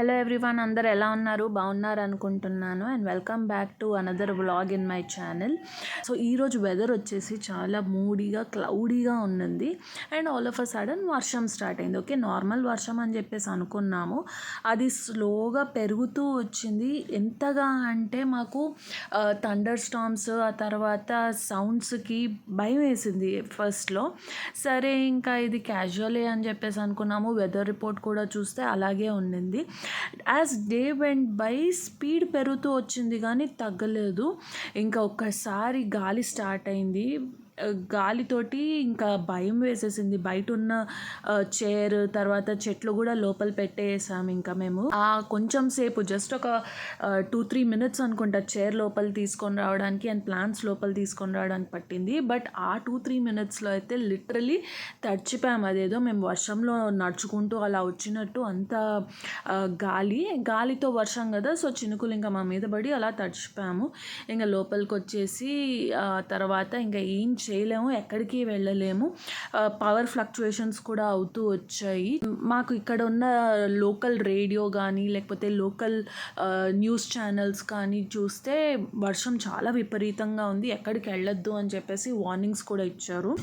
Hello everyone, అందరు ఎలా ఉన్నారు? బాగున్నారు అనుకుంటున్నాను. And welcome back to another vlog in my channel. So ఈరోజు వెదర్ వచ్చేసి చాలా మూడీగా క్లౌడీగా ఉన్నది and all of a sudden వర్షం స్టార్ట్ అయింది. ఓకే, నార్మల్ వర్షం అని చెప్పేసి అనుకున్నాము, అది స్లోగా పెరుగుతూ వచ్చింది. ఎంతగా అంటే మాకు థండర్ స్టార్మ్స్, ఆ తర్వాత సౌండ్స్కి భయం వేసింది ఫస్ట్లో. సరే ఇంకా ఇది క్యాజువలే అని చెప్పేసి అనుకున్నాము. వెదర్ రిపోర్ట్ కూడా చూస్తే అలాగే ఉండింది. As day went by speed పెరుగుతూ వచ్చింది కానీ తగ్గలేదు. ఇంకా ఒక్కసారి గాలి స్టార్ట్ అయింది. గాలితోటి ఇంకా భయం వేసేసింది. బయట ఉన్న చైర్ తర్వాత చెట్లు కూడా లోపల పెట్టేసాం. ఇంకా మేము కొంచెం సేపు జస్ట్ ఒక 2-3 minutes అనుకుంటా చైర్ లోపల తీసుకొని రావడానికి అండ్ ప్లాంట్స్ లోపల తీసుకొని రావడానికి పట్టింది. బట్ ఆ 2-3 minutesలో అయితే లిటరలీ తడిచిపోయాము. అదేదో మేము వర్షంలో నడుచుకుంటూ అలా వచ్చినట్టు. అంత గాలితో వర్షం కదా, సో చినుకులు ఇంకా మా మీద పడి అలా తడిచిపోయాము. ఇంకా లోపలికి వచ్చేసి తర్వాత ఇంకా ఏం చేయలేము, ఎక్కడికి వెళ్ళలేము. పవర్ ఫ్లక్చుయేషన్స్ కూడా అవుతూ వచ్చాయి. మాకు ఇక్కడ ఉన్న లోకల్ రేడియో కానీ లేకపోతే లోకల్ న్యూస్ ఛానల్స్ కానీ చూస్తే వర్షం చాలా విపరీతంగా ఉంది, ఎక్కడికి వెళ్ళొద్దు అని చెప్పేసి వార్నింగ్స్ కూడా ఇచ్చారు.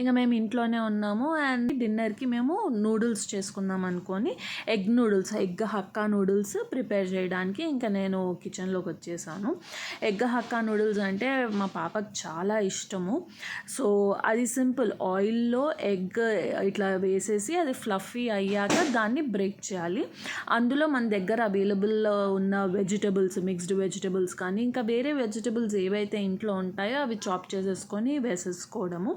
ఇంకా మేము ఇంట్లోనే ఉన్నాము అండ్ డిన్నర్కి మేము నూడిల్స్ చేసుకుందాం అనుకొని ఎగ్ హక్కా నూడిల్స్ ప్రిపేర్ చేయడానికి ఇంకా నేను కిచెన్లోకి వచ్చేసాను. ఎగ్ హక్కా నూడిల్స్ అంటే మా పాపకు చాలా ఇష్టము. సో అది సింపుల్, ఆయిల్లో ఎగ్ ఇట్లా వేసేసి అది ఫ్లఫీ అయ్యాక దాన్ని బ్రేక్ చేయాలి. అందులో మన దగ్గర అవైలబుల్ ఉన్న వెజిటబుల్స్, మిక్స్డ్ వెజిటబుల్స్ కానీ ఇంకా వేరే వెజిటబుల్స్ ఏవైతే ఇంట్లో ఉంటాయో అవి చాప్ చేసేసుకొని వేసేసుకోవడము.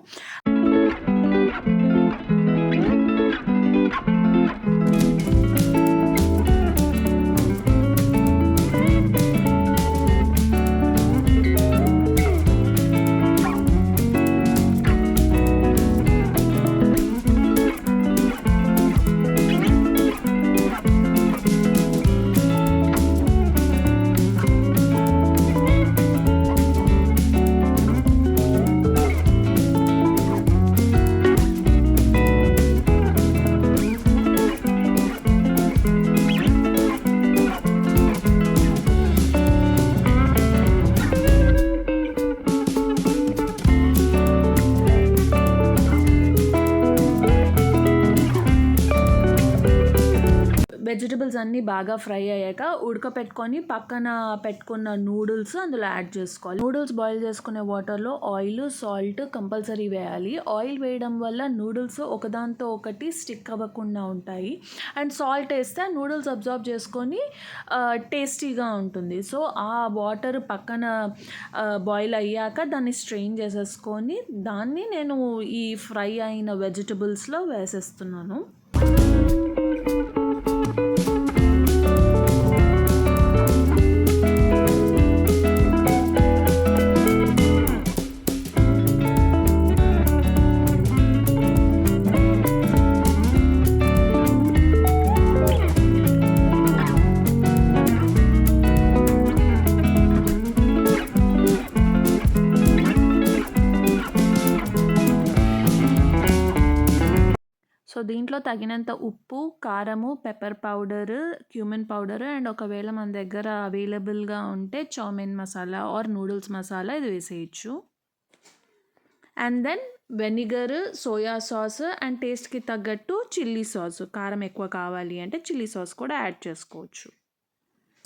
వెజిటబుల్స్ అన్నీ బాగా ఫ్రై అయ్యాక ఉడకపెట్టుకొని పక్కన పెట్టుకున్న నూడిల్స్ అందులో యాడ్ చేసుకోవాలి. నూడిల్స్ బాయిల్ చేసుకునే వాటర్లో ఆయిల్, సాల్ట్ కంపల్సరీ వేయాలి. ఆయిల్ వేయడం వల్ల నూడిల్స్ ఒకదాంతో ఒకటి స్టిక్ అవ్వకుండా ఉంటాయి అండ్ సాల్ట్ వేస్తే నూడిల్స్ అబ్జార్బ్ చేసుకొని టేస్టీగా ఉంటుంది. సో ఆ వాటర్ పక్కన బాయిల్ అయ్యాక దాన్ని స్ట్రెయిన్ చేసేసుకొని దాన్ని నేను ఈ ఫ్రై అయిన వెజిటబుల్స్లో వేసేస్తున్నాను. సో దీంట్లో తగినంత ఉప్పు, కారము, pepper powder, cumin powder and ఒకవేళ మన దగ్గర అవైలబుల్గా ఉంటే chow mein masala or noodles masala ఇది వేసేయచ్చు. And then vinegar, soy sauce and టేస్ట్కి తగ్గట్టు చిల్లీ సాస్, కారం ఎక్కువ కావాలి అంటే చిల్లీ సాస్ కూడా యాడ్ చేసుకోవచ్చు.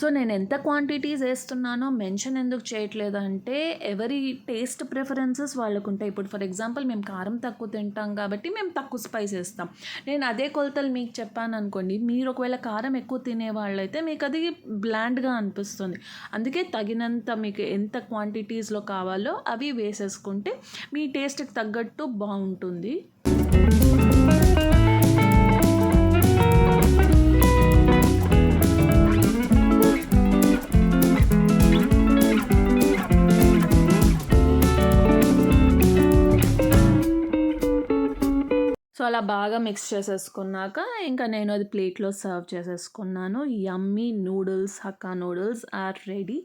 సో నేను ఎంత క్వాంటిటీస్ వేస్తున్నానో మెన్షన్ ఎందుకు చేయట్లేదు అంటే ఎవరి టేస్ట్ ప్రిఫరెన్సెస్ వాళ్ళకు ఉంటాయి. ఇప్పుడు ఫర్ ఎగ్జాంపుల్ మేము కారం తక్కువ తింటాం కాబట్టి మేము తక్కువ స్పైస్ వేస్తాం. నేను అదే కొలతలు మీకు చెప్పాను అనుకోండి, మీరు ఒకవేళ కారం ఎక్కువ తినే వాళ్ళైతే మీకు అది బ్లాండ్గా అనిపిస్తుంది. అందుకే తగినంత మీకు ఎంత క్వాంటిటీస్లో కావాలో అవి వేసేసుకుంటే మీ టేస్ట్కి తగ్గట్టు బాగుంటుంది. సో అలా బాగా మిక్స్ చేసేసుకున్నాక ఇంకా నేను అది ప్లేట్లో సర్వ్ చేసేసుకున్నాను. Yummy noodles, hakka noodles are ready.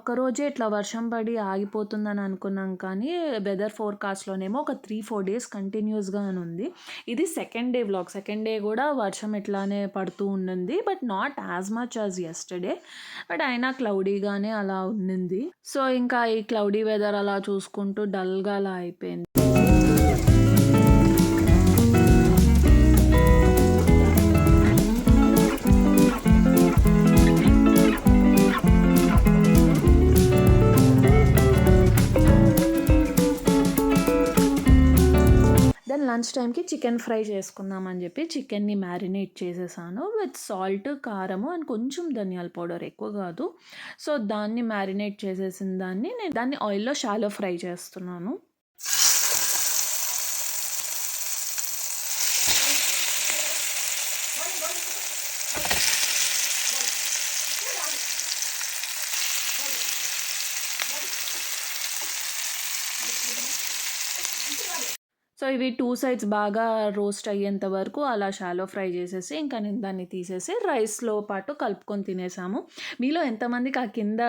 ఒక్కరోజే ఇట్లా వర్షం పడి ఆగిపోతుందని అనుకున్నాం కానీ వెదర్ ఫోర్‌కాస్ట్‌లోనేమో ఒక 3, 4 డేస్ కంటిన్యూస్‌గా అని ఉంది. ఇది second day vlog. Second day కూడా వర్షం ఇట్లానే పడుతూ ఉండింది. But not as much as yesterday. But అయినా క్లౌడీగానే అలా ఉండింది. సో, ఇంకా ఈ క్లౌడీ వెదర్ అలా చూసుకుంటూ డల్‌గా అలా అయిపోయింది. లంచ్ టైంకి చికెన్ ఫ్రై చేసుకుందామని చెప్పి చికెన్ని మ్యారినేట్ చేసేసాను విత్ సాల్ట్, కారము అండ్ కొంచెం ధనియాల పౌడర్, ఎక్కువ కాదు. సో, దాన్ని మ్యారినేట్ చేసేసిన నేను దాన్ని ఆయిల్‌లో షాలో ఫ్రై చేస్తున్నాను. సో, ఇవి 2 సైడ్స్ బాగా రోస్ట్ అయ్యేంత వరకు అలా షాలో ఫ్రై చేసేసి ఇంకా నేను దాన్ని తీసేసి రైస్‌లో పాటు కలుపుకొని తినేసాము. మీలో ఎంతమందికి ఆ కింద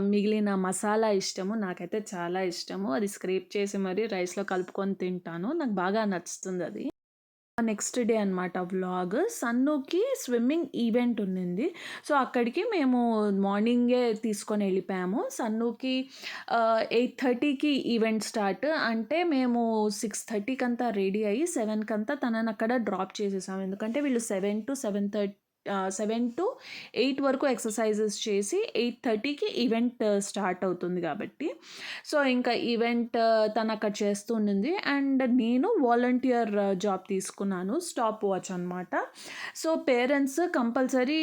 మిగిలిన మసాలా ఇష్టము? నాకైతే చాలా ఇష్టము. అది స్క్రేప్ చేసి మరీ రైస్‌లో కలుపుకొని తింటాను. నాకు బాగా నచ్చుతుందది. నెక్స్ట్ డే అనమాట వ్లాగ్. సన్నుకి స్విమ్మింగ్ ఈవెంట్ ఉన్నింది. సో, అక్కడికి మేము మార్నింగే తీసుకొని వెళ్ళిపోయాము. సన్నుకి 8:30కి ఈవెంట్ స్టార్ట్. అంటే మేము 6:30 కంతా రెడీ అయ్యి 7 కంతా తనని అక్కడ డ్రాప్ చేసేసాం. ఎందుకంటే వీళ్ళు 7-8 వరకు ఎక్సర్సైజెస్ చేసి 8:30కి ఈవెంట్ స్టార్ట్ అవుతుంది కాబట్టి. సో, ఇంకా ఈవెంట్ తను అక్కడ చేస్తూ ఉండింది. అండ్ నేను వాలంటీర్ జాబ్ తీసుకున్నాను. స్టాప్ వాచ్ అనమాట. సో, పేరెంట్స్ కంపల్సరీ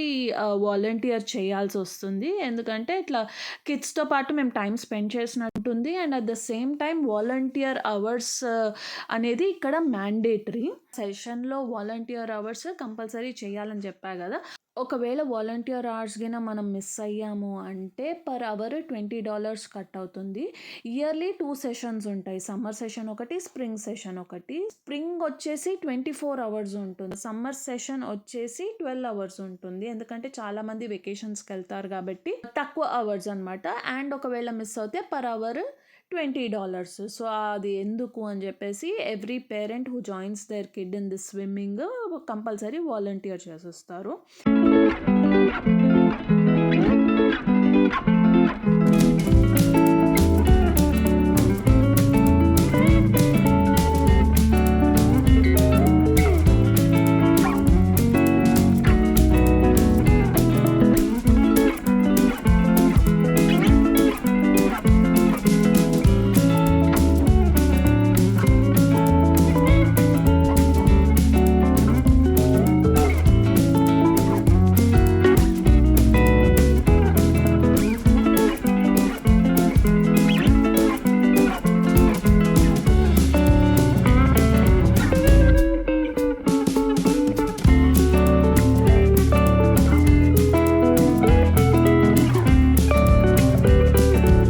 వాలంటీర్ చేయాల్సి వస్తుంది. ఎందుకంటే ఇట్లా కిడ్స్‌తో పాటు మేము టైం స్పెండ్ చేసినట్టుంది. And at the same time volunteer hours అనేది ఇక్కడ మ్యాండేటరీ. సెషన్‌లో వాలంటీర్ అవర్స్ కంపల్సరీ చేయాలని చెప్పా కదా! ఒకవేళ వాలంటీర్ అవర్స్ గిన మనం మిస్ అయ్యాము అంటే పర్ అవర్ $20 కట్ అవుతుంది. ఇయర్లీ 2 సెషన్స్ ఉంటాయి. సమ్మర్ సెషన్ ఒకటి, స్ప్రింగ్ సెషన్ ఒకటి. స్ప్రింగ్ వచ్చేసి 24 అవర్స్ ఉంటుంది. సమ్మర్ సెషన్ వచ్చేసి 12 అవర్స్ ఉంటుంది. ఎందుకంటే చాలామంది వెకేషన్స్‌కి వెళ్తారు కాబట్టి తక్కువ అవర్స్ అనమాట. అండ్ ఒకవేళ మిస్ అవుతే పర్ అవర్ $20. సో, అది ఎందుకు అని చెప్పేసి every parent who joins their kid in this swimming compulsory volunteer చేసేస్తారు.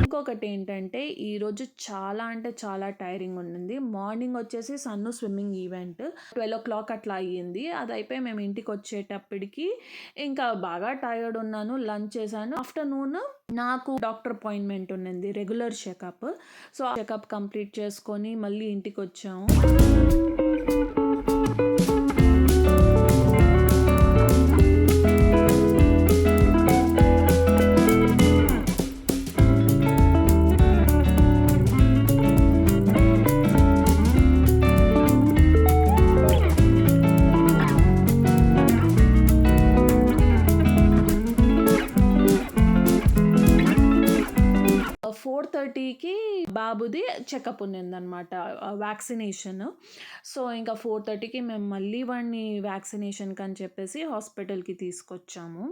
ఇంకొకటేంటంటే ఈరోజు చాలా అంటే చాలా టైరింగ్ ఉండింది. మార్నింగ్ వచ్చేసి సన్ను స్విమ్మింగ్ ఈవెంట్ 12:00 అట్లా అయ్యింది. అది అయిపోయి మేము ఇంటికి వచ్చేటప్పటికి ఇంకా బాగా టైర్డ్ ఉన్నాను. లంచ్ చేశాను. ఆఫ్టర్నూన్ నాకు డాక్టర్ అపాయింట్మెంట్ ఉన్నింది, రెగ్యులర్ చెకప్. సో, ఆ చెకప్ కంప్లీట్ చేసుకొని మళ్ళీ ఇంటికి వచ్చాము. బాబుది చెకప్ ఉన్నిందనమాట, వ్యాక్సినేషన్. సో, ఇంకా 4:30కి మేము మళ్ళీ వాడిని వ్యాక్సినేషన్‌కి అని చెప్పేసి హాస్పిటల్‌కి తీసుకొచ్చాము.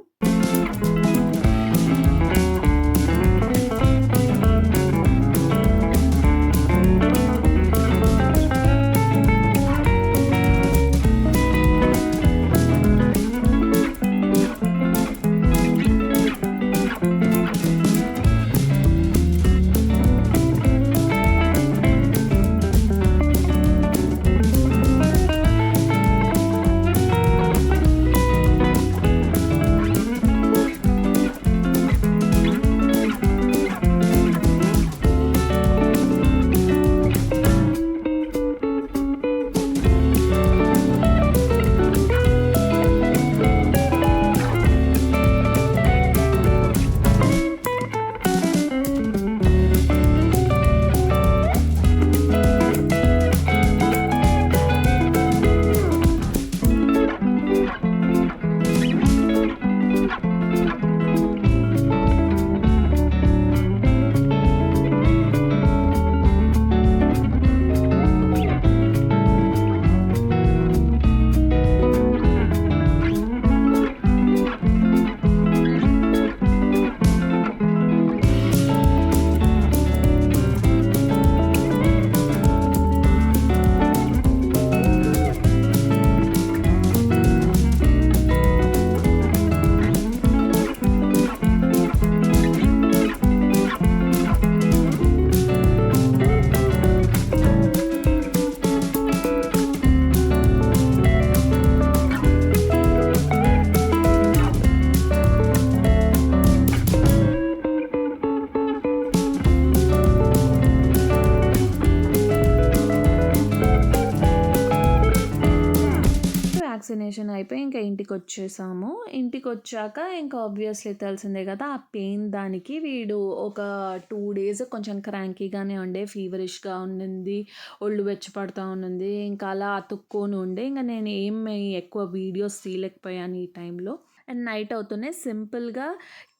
వ్యాక్సినేషన్ అయిపోయి ఇంకా ఇంటికొచ్చేసాము. ఇంటికొచ్చాక ఇంకా ఆబ్వియస్‌లీ తెలిసిందే కదా! ఆ పెయిన్ దానికి వీడు ఒక 2 డేస్ కొంచెం క్రాంకీగానే ఉండే. ఫీవరిష్‌గా ఉండింది. ఒళ్ళు వెచ్చ పడతా ఉండింది. ఇంకా అలా అతుక్కొని ఉండే. ఇంక నేను ఏమి ఎక్కువ వీడియోస్ తీయలేకపోయాను ఈ టైంలో. అండ్ నైట్ అవుతూనే సింపుల్‌గా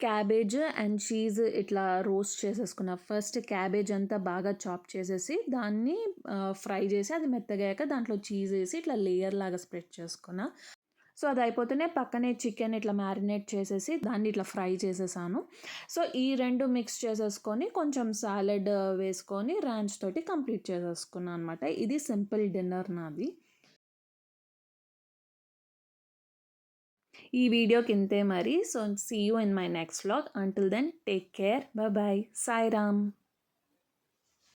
క్యాబేజ్ అండ్ చీజ్ ఇట్లా రోస్ట్ చేసేసుకున్నా. ఫస్ట్ క్యాబేజ్ అంతా బాగా చాప్ చేసేసి దాన్ని ఫ్రై చేసి అది మెత్తగయ్యాక దాంట్లో చీజ్ ఏసి ఇట్లా లేయర్ లాగా స్ప్రెడ్ చేసుకున్నా. సో, అది అయిపోతూనే పక్కనే చికెన్ ఇట్లా మ్యారినేట్ చేసేసి దాన్ని ఇట్లా ఫ్రై చేసేసాను. సో, ఈ 2 మిక్స్ చేసేసుకొని కొంచెం సాలడ్ వేసుకొని రాంచ్ తోటి కంప్లీట్ చేసేసుకున్నా అనమాట. ఇది సింపుల్ డిన్నర్ నాది. ఈ వీడియోకి ఇంతే మరి. So, see you in my next vlog. Until then take care. Bye bye. Sairam.